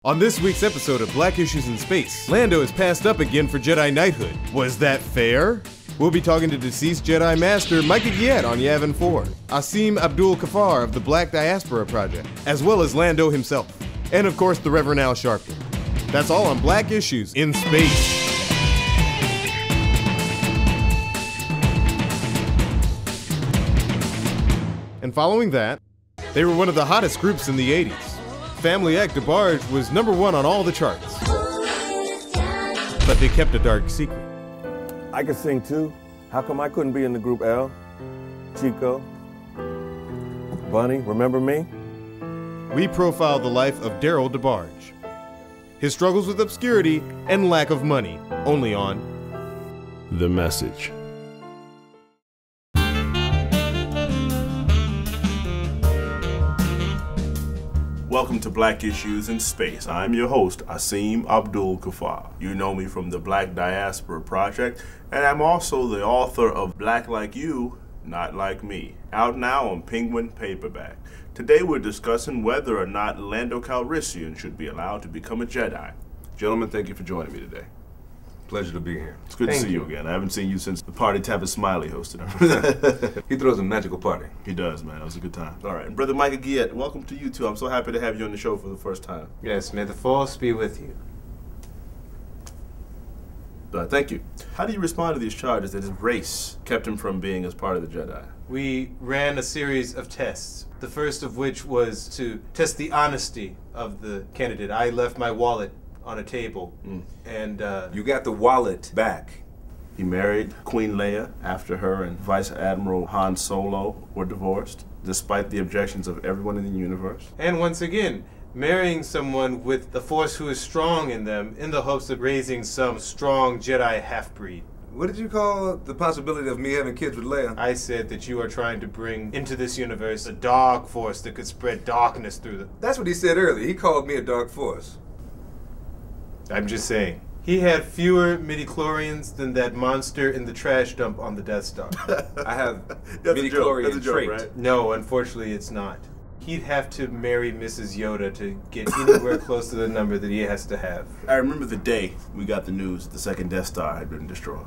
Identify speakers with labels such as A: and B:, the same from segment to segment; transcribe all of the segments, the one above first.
A: On this week's episode of Black Issues in Space, Lando is passed up again for Jedi Knighthood. Was that fair? We'll be talking to deceased Jedi Master Micah Giet on Yavin 4, Asim Abdul Kafar of the Black Diaspora Project, as well as Lando himself, and of course the Reverend Al Sharpton. That's all on Black Issues in Space. And following that, they were one of the hottest groups in the 80s. Family Act DeBarge was #1 on all the charts. But they kept a dark secret.
B: I could sing too. How come I couldn't be in the group, L? Chico? Bunny, remember me?
A: We profile the life of Daryl DeBarge, his struggles with obscurity and lack of money, only on The Message.
C: Welcome to Black Issues in Space. I'm your host, Asim Abdul Kafar. You know me from the Black Diaspora Project, and I'm also the author of Black Like You, Not Like Me, out now on Penguin Paperback. Today we're discussing whether or not Lando Calrissian should be allowed to become a Jedi. Gentlemen, thank you for joining me today.
D: Pleasure to be here.
C: It's good to see you again. I haven't seen you since the party Tavis Smiley hosted it.
D: He throws a magical party.
C: He does, man. That was a good time. All right. And Brother Micah Giet, welcome to you too. I'm so happy to have you on the show for the first time.
E: Yes, may the Force be with you.
C: Thank you. How do you respond to these charges that his race kept him from being as part of the Jedi?
E: We ran a series of tests, the first of which was to test the honesty of the candidate. I left my wallet on a table, and
D: You got the wallet back.
C: He married Queen Leia after her and Vice Admiral Han Solo were divorced, despite the objections of everyone in the universe.
E: and once again, marrying someone with the Force who is strong in them in the hopes of raising some strong Jedi half-breed.
D: What did you call the possibility of me having kids with Leia?
E: I said that you are trying to bring into this universe a dark force that could spread darkness through the...
D: That's what he said earlier. He called me a dark force.
E: I'm just saying. He had fewer midichlorians than that monster in the trash dump on the Death Star.
D: I have
C: That's a joke.
D: midichlorian
C: That's a joke,
D: trait.
C: right?
E: No, unfortunately it's not. He'd have to marry Mrs. Yoda to get anywhere close to the number that he has to have.
C: I remember the day we got the news that the second Death Star had been destroyed.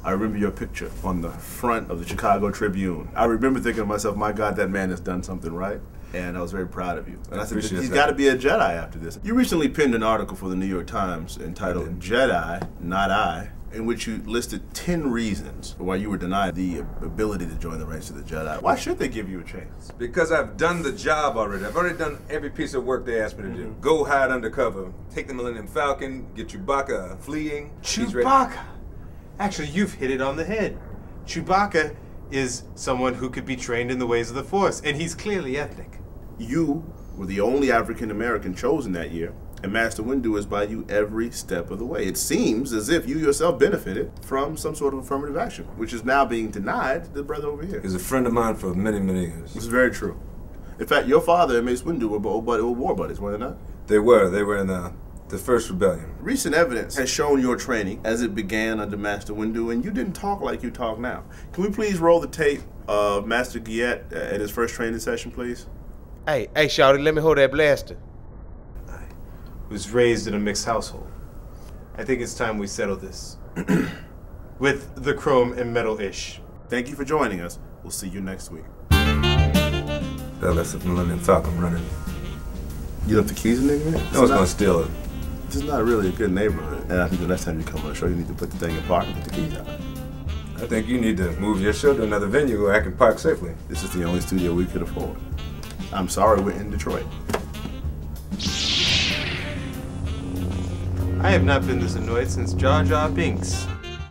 C: I remember your picture on the front of the Chicago Tribune. I remember thinking to myself, my God, that man has done something right. And I was very proud of you. And I said,
D: appreciate
C: he's
D: that.
C: got to be a Jedi after this. You recently penned an article for the New York Times entitled Jedi, Not I, in which you listed 10 reasons why you were denied the ability to join the ranks of the Jedi. Why should they give you a chance?
D: Because I've done the job already. I've already done every piece of work they asked me to do. Go hide undercover, take the Millennium Falcon, get Chewbacca fleeing. He's ready.
E: Chewbacca! Actually, you've hit it on the head. Chewbacca is someone who could be trained in the ways of the Force, and he's clearly ethnic.
C: You were the only African American chosen that year, and Master Windu is by you every step of the way. It seems as if you yourself benefited from some sort of affirmative action, which is now being denied to the brother over here.
D: He's a friend of mine for many, many years.
C: This is very true. In fact, your father and Mace Windu were war buddies, were they not?
D: They were in the first rebellion.
C: Recent evidence has shown your training as it began under Master Windu, and you didn't talk like you talk now. Can we please roll the tape of Master Giet at his first training session, please?
F: Hey, shawty, let me hold that blaster.
E: I was raised in a mixed household. I think it's time we settle this. With the chrome and metal-ish.
C: Thank you for joining us. We'll see you next week.
D: That's the Millennium Falcon running.
C: You left the keys in there, man?
D: I was gonna steal it.
C: This is not really a good neighborhood. And I think the next time you come on the show, you need to put the thing in park and get the keys out.
D: I think you need to move your show to another venue where I can park safely.
C: This is the only studio we could afford. I'm sorry we're in Detroit.
E: I have not been this annoyed since Jar Jar Binks.